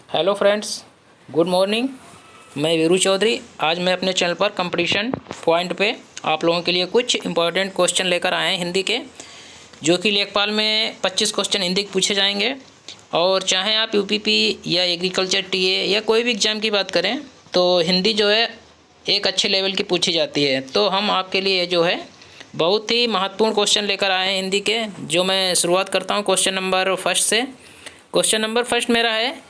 Hello friends, good morning. मैं वीरू चौधरी। आज मैं अपने चैनल पर कंपटीशन पॉइंट पे आप लोगों के लिए कुछ इंपॉर्टेंट क्वेश्चन लेकर आए हैं हिंदी के, जो कि लेखपाल में 25 क्वेश्चन हिंदी के पूछे जाएंगे। और चाहे आप यूपीपी या एग्रीकल्चर टीए या कोई भी एग्ज़ाम की बात करें तो हिंदी जो है एक अच्छे लेवल की पूछी जाती है। तो हम आपके लिए जो है बहुत ही महत्वपूर्ण क्वेश्चन लेकर आए हैं हिंदी के, जो मैं शुरुआत करता हूँ क्वेश्चन नंबर फर्स्ट से। क्वेश्चन नंबर फर्स्ट मेरा है,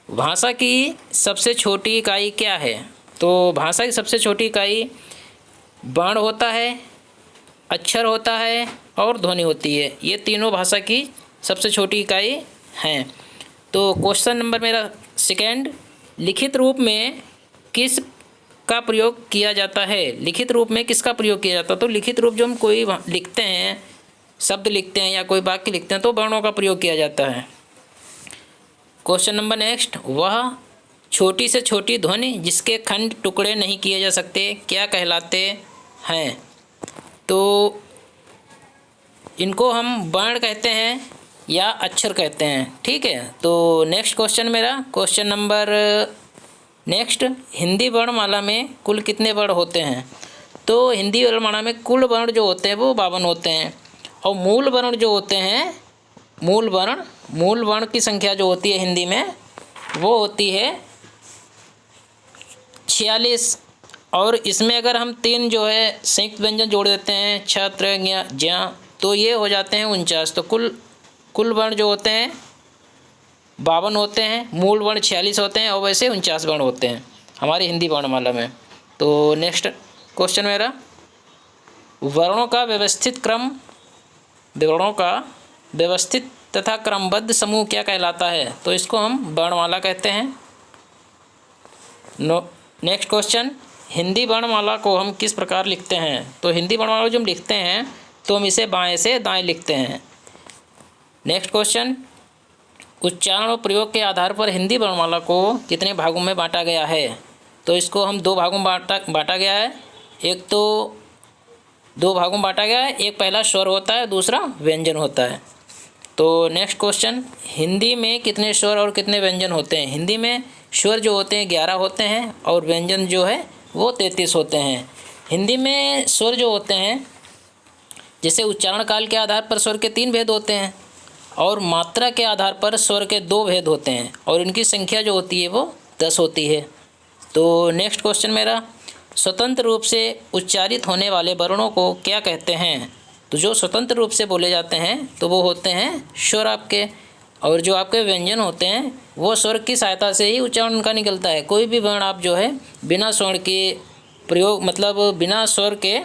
भाषा की सबसे छोटी इकाई क्या है? तो भाषा की सबसे छोटी इकाई वर्ण होता है, अक्षर होता है और ध्वनि होती है। ये तीनों भाषा की सबसे छोटी इकाई हैं। तो क्वेश्चन नंबर मेरा सेकंड, लिखित रूप में किस का प्रयोग किया जाता है? लिखित रूप में किसका प्रयोग किया जाता है? तो लिखित रूप जो हम कोई लिखते हैं, शब्द लिखते हैं या कोई वाक्य लिखते हैं तो वर्णों का प्रयोग किया जाता है। क्वेश्चन नंबर नेक्स्ट, वह छोटी से छोटी ध्वनि जिसके खंड टुकड़े नहीं किए जा सकते क्या कहलाते हैं? तो इनको हम वर्ण कहते हैं या अक्षर कहते हैं। ठीक है, तो नेक्स्ट क्वेश्चन मेरा क्वेश्चन नंबर नेक्स्ट, हिंदी वर्णमाला में कुल कितने वर्ण होते हैं? तो हिंदी वर्णमाला में कुल वर्ण जो होते हैं वो 52 होते हैं। और मूल वर्ण जो होते हैं, मूल वर्ण की संख्या जो होती है हिंदी में वो होती है 46। और इसमें अगर हम 3 जो है संयुक्त व्यंजन जोड़ देते हैं, छ, त्र, ज्ञ, ज्ञ, तो ये हो जाते हैं 49। तो कुल वर्ण जो होते हैं 52 होते हैं, मूल वर्ण 46 होते हैं और वैसे 49 वर्ण होते हैं हमारी हिंदी वर्णमाला में। तो नेक्स्ट क्वेश्चन मेरा, वर्णों का व्यवस्थित तथा क्रमबद्ध समूह क्या कहलाता है? तो इसको हम वर्णमाला कहते हैं। नेक्स्ट क्वेश्चन, हिंदी वर्णमाला को हम किस प्रकार लिखते हैं? तो हिंदी वर्णमाला जो हम लिखते हैं तो हम इसे बाएं से दाएं लिखते हैं। नेक्स्ट क्वेश्चन, उच्चारण और प्रयोग के आधार पर हिंदी वर्णमाला को कितने भागों में बांटा गया है? तो इसको हम 2 भागों में बांटा गया है। एक तो 2 भागों में बांटा गया है, एक पहला स्वर होता है, दूसरा व्यंजन होता है। तो नेक्स्ट क्वेश्चन, हिंदी में कितने स्वर और कितने व्यंजन होते हैं? हिंदी में स्वर जो होते हैं 11 होते हैं और व्यंजन जो है वो 33 होते हैं। हिंदी में स्वर जो होते हैं, जैसे उच्चारण काल के आधार पर स्वर के 3 भेद होते हैं और मात्रा के आधार पर स्वर के 2 भेद होते हैं और इनकी संख्या जो होती है वो 10 होती है। तो नेक्स्ट क्वेश्चन मेरा, स्वतंत्र रूप से उच्चारित होने वाले वर्णों को क्या कहते हैं? तो जो स्वतंत्र रूप से बोले जाते हैं तो वो होते हैं स्वर आपके, और जो आपके व्यंजन होते हैं वो स्वर की सहायता से ही उच्चारण उनका निकलता है। कोई भी वर्ण आप जो है बिना स्वर के प्रयोग, मतलब बिना स्वर के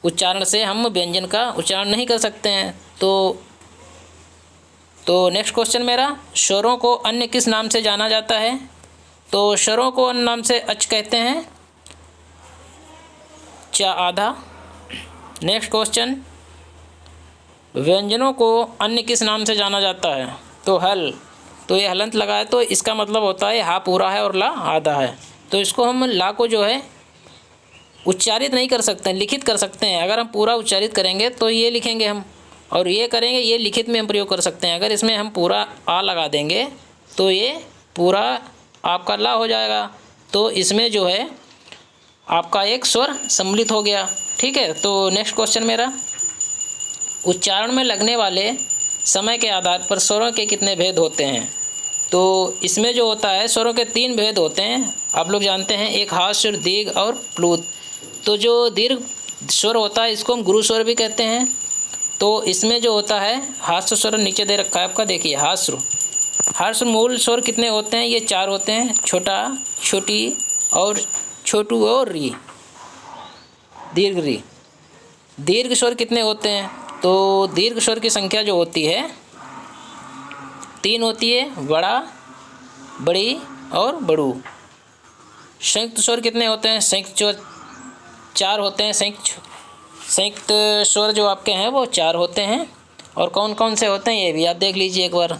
उच्चारण से हम व्यंजन का उच्चारण नहीं कर सकते हैं। तो नेक्स्ट क्वेश्चन मेरा, स्वरों को अन्य किस नाम से जाना जाता है? तो स्वरों को अन्य नाम से अच कहते हैं, चा आधा। नेक्स्ट क्वेश्चन, व्यंजनों को अन्य किस नाम से जाना जाता है? तो हल। तो ये हलंत लगा है तो इसका मतलब होता है हा पूरा है और ला आधा है। तो इसको हम ला को जो है उच्चारित नहीं कर सकते, लिखित कर सकते हैं। अगर हम पूरा उच्चारित करेंगे तो ये लिखेंगे हम, और ये करेंगे, ये लिखित में हम प्रयोग कर सकते हैं। अगर इसमें हम पूरा आ लगा देंगे तो ये पूरा आपका ला हो जाएगा। तो इसमें जो है आपका एक स्वर सम्मिलित हो गया। ठीक है, तो नेक्स्ट क्वेश्चन मेरा, उच्चारण में लगने वाले समय के आधार पर स्वरों के कितने भेद होते हैं? तो इसमें जो होता है स्वरों के 3 भेद होते हैं, आप लोग जानते हैं, एक हास्य, दीर्घ और प्लुत। तो जो दीर्घ स्वर होता है इसको हम गुरु स्वर भी कहते हैं। तो इसमें जो होता है हास्य स्वर नीचे दे रखा है आपका, देखिए हास्य मूल स्वर कितने होते हैं? ये 4 होते हैं, छोटा, छोटी और छोटू और री, दीर्घ री। दीर्घ स्वर कितने होते हैं? तो दीर्घ स्वर की संख्या जो होती है 3 होती है, बड़ा, बड़ी और बड़ू। संयुक्त स्वर कितने होते हैं? संयुक्त स्वर 4 होते हैं। संयुक्त स्वर जो आपके हैं वो 4 होते हैं। और कौन कौन से होते हैं ये भी आप देख लीजिए एक बार।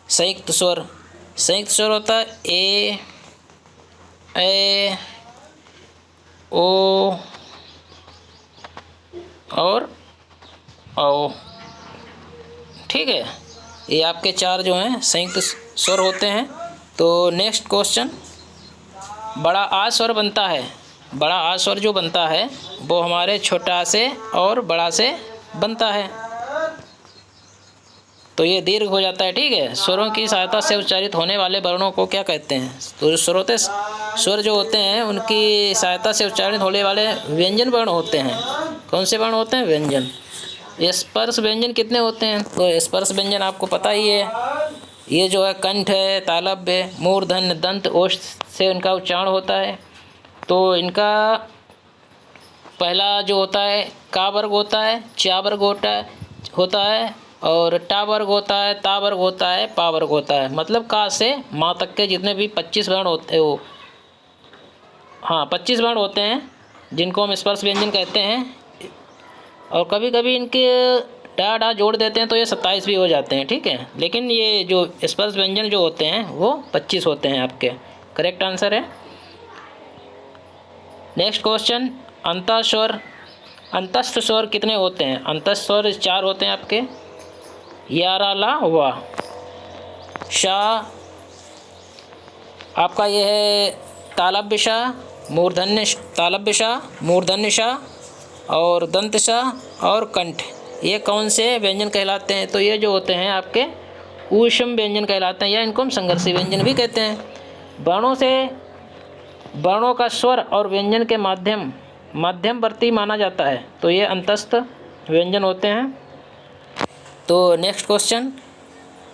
संयुक्त स्वर होता है ए, ओ और औ। ठीक है, ये आपके 4 जो हैं संयुक्त स्वर होते हैं। तो नेक्स्ट क्वेश्चन, बड़ा आ स्वर बनता है, बड़ा आ स्वर जो बनता है वो हमारे छोटा से और बड़ा से बनता है, तो ये दीर्घ हो जाता है। ठीक है, स्वरों की सहायता से उच्चारित होने वाले वर्णों को क्या कहते हैं? तो जो स्वर जो होते हैं उनकी सहायता से उच्चारित होने वाले व्यंजन वर्ण होते हैं। कौन से वर्ण होते हैं? व्यंजन। स्पर्श व्यंजन कितने होते हैं? तो स्पर्श व्यंजन आपको पता ही है, ये जो है कंठ है, तालव्य, मूर्धन्य, दंत, ओष्ठ से इनका उच्चारण होता है। तो इनका पहला जो होता है का वर्ग होता है, चा वर्ग होता है और टा वर्ग होता है, ता वर्ग होता है, पा वर्ग होता है। मतलब का से माँ तक के जितने भी 25 वर्ण होते हो, हाँ 25 वर्ण होते हैं जिनको हम स्पर्श व्यंजन कहते हैं। और कभी कभी इनके डा डा जोड़ देते हैं तो ये 27 भी हो जाते हैं। ठीक है, लेकिन ये जो स्पर्श व्यंजन जो होते हैं वो 25 होते हैं। आपके करेक्ट आंसर है। नेक्स्ट क्वेश्चन, अंतःस्वर, अंतस्थ स्वर कितने होते हैं? अंतस्थ स्वर 4 होते हैं आपके, या रा ला वा। शा आपका ये है तालव्य शा, तालव्य शा, मूर्धन्य शा और दंत शा और कंठ। ये कौन से व्यंजन कहलाते हैं? तो ये जो होते हैं आपके ऊष्म व्यंजन कहलाते हैं, या इनको हम संघर्षी व्यंजन भी कहते हैं। वर्णों का स्वर और व्यंजन के मध्यमवर्ती माना जाता है, तो ये अंतस्थ व्यंजन होते हैं। तो नेक्स्ट क्वेश्चन,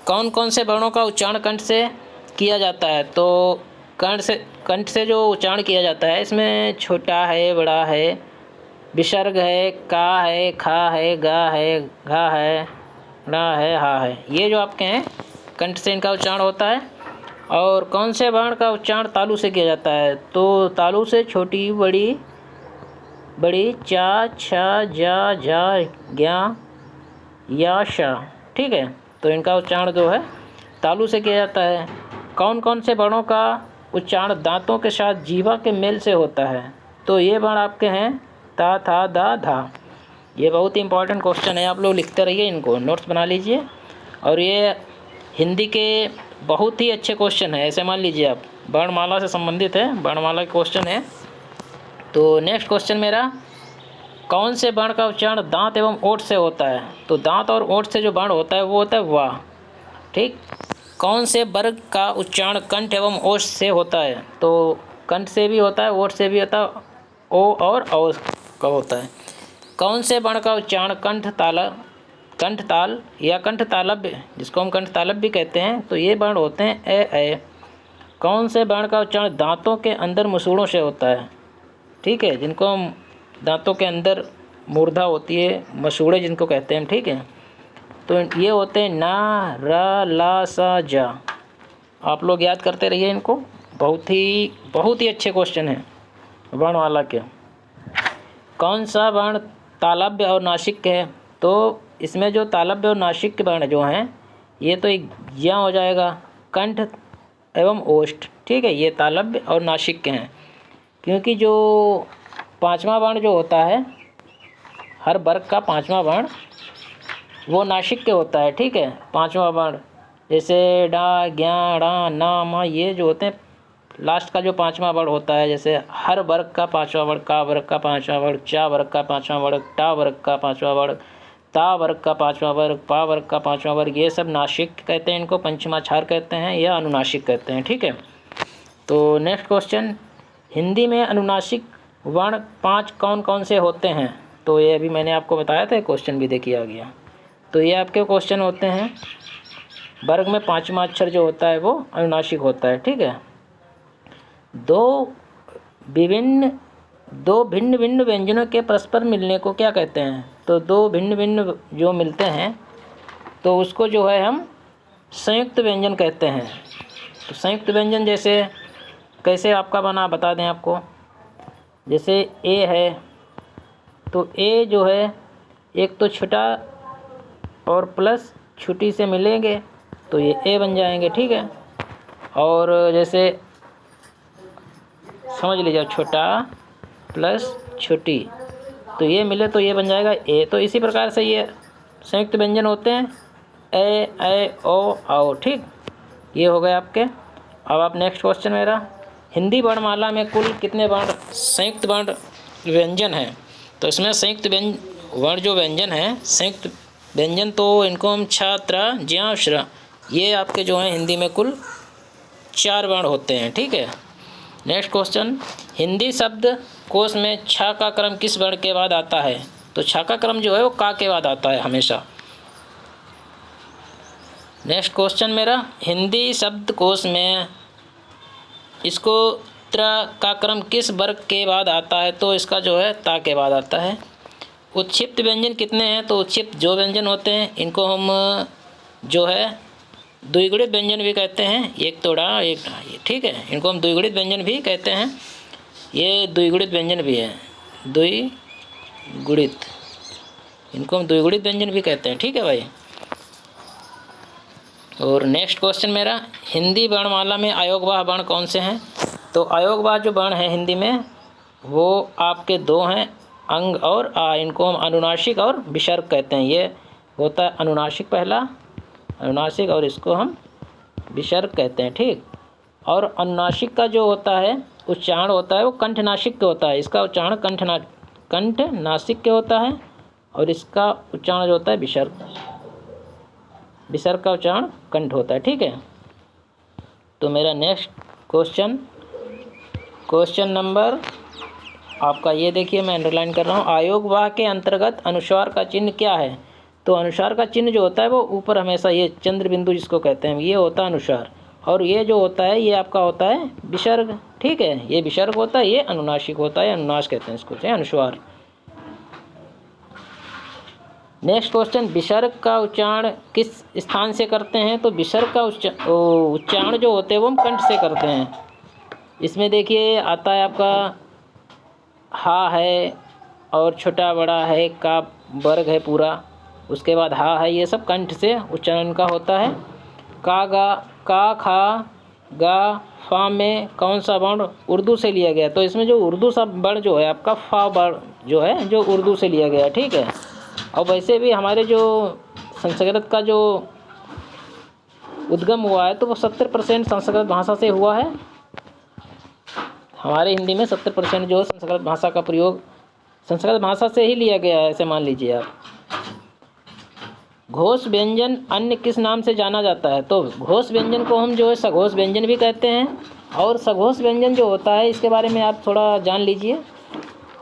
कौन कौन से वर्णों का उच्चारण कंठ से किया जाता है? तो कंठ से जो उच्चारण किया जाता है इसमें छोटा है, बड़ा है, विसर्ग है, का है, खा है, गा है, घा है, ड़ा है, हा है। ये जो आपके हैं कंठ से इनका उच्चारण होता है। और कौन से वर्ण का उच्चारण तालु से किया जाता है? तो तालु से छोटी, बड़ी, चा, छा, जा, झा, ज्ञा या शा। ठीक है, तो इनका उच्चारण जो है तालु से किया जाता है। कौन कौन से वर्णों का उच्चारण दांतों के साथ जीवा के मेल से होता है? तो ये वर्ण आपके हैं ता, था, दा, धा। ये बहुत ही इंपॉर्टेंट क्वेश्चन है, आप लोग लिखते रहिए, इनको नोट्स बना लीजिए। और ये हिंदी के बहुत ही अच्छे क्वेश्चन है, ऐसे मान लीजिए आप, वर्णमाला से संबंधित है, वर्णमाला के क्वेश्चन है। तो नेक्स्ट क्वेश्चन मेरा, कौन से वर्ण का उच्चारण दांत एवं ओठ से होता है? तो दांत और ओठ से जो वर्ण होता है वो होता है वाह। ठीक, कौन से वर्ग का उच्चारण कंठ एवं ओठ से होता है? तो कंठ से भी होता है, ओठ से भी होता है, ओ और औ का होता है। कौन से वर्ण का उच्चारण कंठ ताल या कंठ तालव्य, जिसको हम कंठ तालव्य भी कहते हैं, तो ये वर्ण होते हैं ए। कौन से वर्ण का उच्चारण दांतों के अंदर मसूड़ों से होता है? ठीक है, जिनको हम दांतों के अंदर मूर्धा होती है, मसूड़े जिनको कहते हैं। ठीक है, तो ये होते हैं ना, रा, ला, सा, जा। आप लोग याद करते रहिए इनको, बहुत ही अच्छे क्वेश्चन हैं वर्णमाला के। कौन सा वर्ण तालव्य और नासिक है? तो इसमें जो तालव्य और नासिक के वर्ण जो हैं ये तो एक ज्ञा हो जाएगा, कंठ एवं ओष्ठ। ठीक है, ये तालव्य और नासिक के हैं, क्योंकि जो 5वां वर्ण जो होता है, हर वर्ग का 5वां वर्ण वो नासिक के होता है। ठीक है, 5वां वर्ण जैसे डा, ज्ञा, ड़ा, ना, मा, ये जो होते हैं लास्ट का जो 5वां वर्ण होता है, जैसे हर वर्ग का 5वां वर्ण, का वर्ग का 5वां वर्ण, चा वर्ग का 5वां वर्ण, टा वर्ग का 5वां वर्ण, ता वर्ग का 5वां वर्ग, पा वर्ग का 5वां वर्ग, ये सब नासिक कहते हैं, इनको पंचमाक्षर कहते हैं या अनुनासिक कहते हैं। ठीक है, तो नेक्स्ट क्वेश्चन, हिंदी में अनुनासिक वर्ण 5 कौन कौन से होते हैं? तो ये अभी मैंने आपको बताया था, क्वेश्चन भी देखिए आ गया। तो ये आपके क्वेश्चन होते हैं, वर्ग में 5वां अक्षर जो होता है वो अनुनासिक होता है। ठीक है, दो भिन्न भिन्न व्यंजनों के परस्पर मिलने को क्या कहते हैं? तो दो भिन्न भिन्न जो मिलते हैं तो उसको जो है हम संयुक्त व्यंजन कहते हैं। तो संयुक्त व्यंजन जैसे कैसे आपका बना बता दें आपको, जैसे ए है, तो ए जो है एक तो छोटा और प्लस छोटी से मिलेंगे तो ये ए बन जाएंगे। ठीक है, और जैसे समझ लीजिए छोटा प्लस छोटी, तो ये मिले तो ये बन जाएगा ए। तो इसी प्रकार से ये संयुक्त व्यंजन होते हैं, ए, ओ, औ। ठीक, ये हो गए आपके। अब आप नेक्स्ट क्वेश्चन मेरा, हिंदी वर्णमाला में कुल कितने वर्ण संयुक्त वर्ण व्यंजन हैं? तो इसमें संयुक्त वर्ण जो व्यंजन हैं, संयुक्त व्यंजन, तो इनको हम छात्र ज्या श्र, ये आपके जो हैं हिंदी में कुल 4 वर्ण होते हैं। ठीक है। नेक्स्ट क्वेश्चन, हिंदी शब्द कोश में छ का क्रम किस वर्ण के बाद आता है? तो छ का क्रम जो है वो का के बाद आता है हमेशा। नेक्स्ट क्वेश्चन मेरा, हिंदी शब्दकोश में इसको त्र का क्रम किस वर्ग के बाद आता है? तो इसका जो है ता के बाद आता है। उत्क्षिप्त व्यंजन कितने हैं? तो उत्क्षिप्त जो व्यंजन होते हैं इनको हम जो है द्विगुणित व्यंजन भी कहते हैं, एक तोड़ा एक ढाई। ठीक है, इनको हम द्विगुणित व्यंजन भी कहते हैं, ये द्विगुणित व्यंजन भी है, द्विगुणित, इनको हम द्विगुणित व्यंजन भी कहते हैं। ठीक है भाई। और नेक्स्ट क्वेश्चन मेरा, हिंदी वर्णमाला में अयोगवाह वर्ण कौन से हैं? तो अयोगवाह जो वर्ण है हिंदी में वो आपके 2 हैं, अंग और आ। इनको हम अनुनासिक और विसर्ग कहते हैं। ये होता है अनुनासिक पहला, अनुनासिक, और इसको हम विसर्ग कहते हैं। ठीक। और अनुनासिक का जो होता है उच्चारण होता है वो कंठनासिक के होता है, इसका उच्चारण कंठनासिक के होता है, और इसका उच्चारण जो होता है विसर्ग, विसर्ग का उच्चारण कंठ होता है। ठीक है। तो मेरा नेक्स्ट क्वेश्चन, क्वेश्चन नंबर आपका ये देखिए, मैं अंडरलाइन कर रहा हूँ, अयोगवाह के अंतर्गत अनुस्वार का चिन्ह क्या है? तो अनुस्वार का चिन्ह जो होता है वो ऊपर हमेशा ये चंद्र बिंदु जिसको कहते हैं, ये होता है अनुस्वार, और ये जो होता है ये आपका होता है विसर्ग। ठीक है, ये विसर्ग होता है, ये अनुनासिक होता है, अनुनास कहते हैं इसको, अनुस्वार। नेक्स्ट क्वेश्चन, विसर्ग का उच्चारण किस स्थान से करते हैं? तो विसर्ग का उच्चारण जो होते हैं वो हम कंठ से करते हैं। इसमें देखिए आता है आपका हा है, और छोटा बड़ा है, का वर्ग है पूरा, उसके बाद हा है, ये सब कंठ से उच्चारण का होता है। का गा का खा गा फा में कौन सा वर्ण उर्दू से लिया गया? तो इसमें जो उर्दू सा वर्ण जो है आपका फा वर्ण जो है जो उर्दू से लिया गया है। ठीक है। और वैसे भी हमारे जो संस्कृत का जो उद्गम हुआ है तो वो 70% संस्कृत भाषा से हुआ है। हमारे हिंदी में 70% जो संस्कृत भाषा का प्रयोग संस्कृत भाषा से ही लिया गया है, ऐसे मान लीजिए आप। घोष व्यंजन अन्य किस नाम से जाना जाता है? तो घोष व्यंजन को हम जो है सघोष व्यंजन भी कहते हैं, और सघोष व्यंजन जो होता है इसके बारे में आप थोड़ा जान लीजिए।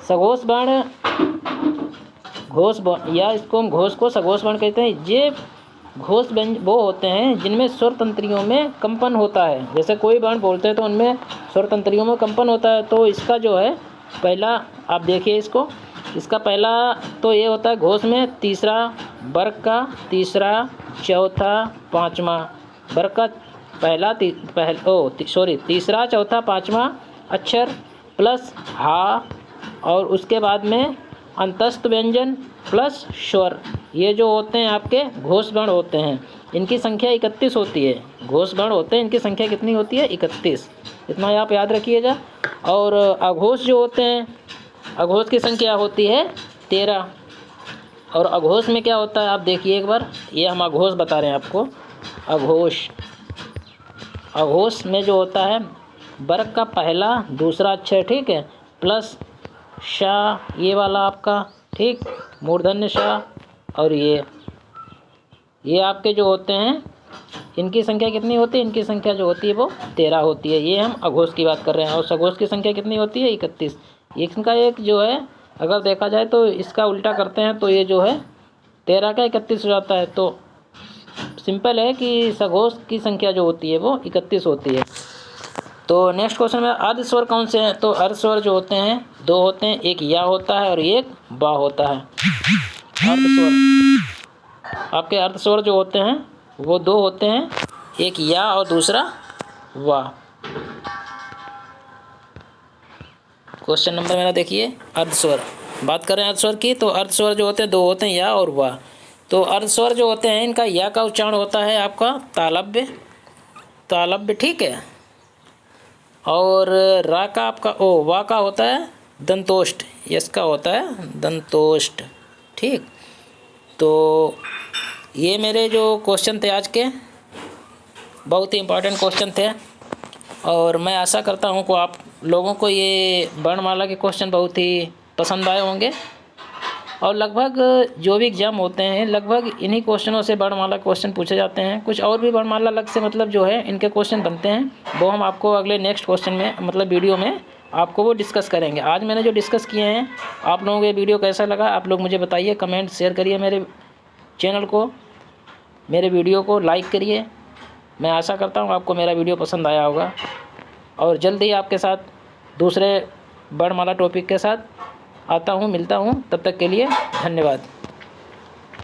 सघोष वर्ण घोष या इसको हम घोष को सघोष वर्ण कहते हैं। ये घोष व्यंजन वो होते हैं जिनमें स्वर तंत्रियों में कंपन होता है। जैसे कोई वर्ण बोलते हैं तो उनमें स्वर तंत्रियों में कंपन होता है। तो इसका जो है पहला आप देखिए इसको, इसका पहला तो ये होता है घोष में तीसरा वर्ग का, तीसरा चौथा पाँचवा वर्ग का पहला तीसरा चौथा पाँचवा अक्षर प्लस हा, और उसके बाद में अंतस्थ व्यंजन प्लस स्वर, ये जो होते हैं आपके घोष वर्ण होते हैं। इनकी संख्या 31 होती है। घोष वर्ण होते हैं, इनकी संख्या कितनी होती है? 31। इतना आप याद रखिएगा। और अघोष जो होते हैं, अघोष की संख्या होती है 13। और अघोष में क्या होता है आप देखिए एक बार, ये हम अघोष बता रहे हैं आपको। अघोष में जो होता है वर्ग का पहला दूसरा अक्षर, ठीक है, प्लस शाह, ये वाला आपका, ठीक, मूर्धन्य शाह, और ये आपके जो होते हैं इनकी संख्या कितनी होती है? इनकी संख्या जो होती है वो 13 होती है। ये हम अघोष की बात कर रहे हैं। और सघोष की संख्या कितनी होती है? 31। इनका एक जो है अगर देखा जाए तो इसका उल्टा करते हैं तो ये जो है 13 का 31 हो जाता है। तो सिंपल है कि सघोष की संख्या जो होती है वो 31 होती है। तो नेक्स्ट क्वेश्चन में अर्ध स्वर कौन से हैं? तो अर्ध स्वर जो होते हैं 2 होते हैं, एक या होता है और एक बा होता है। अर्ध स्वर आपके अर्ध स्वर जो होते हैं वो 2 होते हैं, एक या और दूसरा वा। क्वेश्चन नंबर मेरा देखिए, अर्ध स्वर बात कर रहे हैं अर्ध स्वर की। तो अर्ध स्वर जो होते हैं 2 होते हैं, या और वा। तो अर्ध स्वर जो होते हैं इनका या का उच्चारण होता है आपका तालव्य, ठीक है, और रा का आपका वा का होता है दंतोष्ठ, यस का होता है दंतोष्ठ, ठीक। तो ये मेरे जो क्वेश्चन थे आज के बहुत ही इम्पोर्टेंट क्वेश्चन थे। और मैं आशा करता हूँ कि आप लोगों को ये वर्णमाला के क्वेश्चन बहुत ही पसंद आए होंगे। और लगभग जो भी एग्ज़ाम होते हैं लगभग इन्हीं क्वेश्चनों से वर्णमाला क्वेश्चन पूछे जाते हैं। कुछ और भी वर्णमाला अलग से मतलब जो है इनके क्वेश्चन बनते हैं, वो हम आपको अगले नेक्स्ट क्वेश्चन में मतलब वीडियो में आपको वो डिस्कस करेंगे। आज मैंने जो डिस्कस किए हैं, आप लोगों को ये वीडियो कैसा लगा आप लोग मुझे बताइए, कमेंट शेयर करिए, मेरे चैनल को, मेरे वीडियो को लाइक करिए। मैं आशा करता हूँ आपको मेरा वीडियो पसंद आया होगा और जल्द ही आपके साथ दूसरे वर्णमाला टॉपिक के साथ आता हूँ, मिलता हूँ। तब तक के लिए धन्यवाद।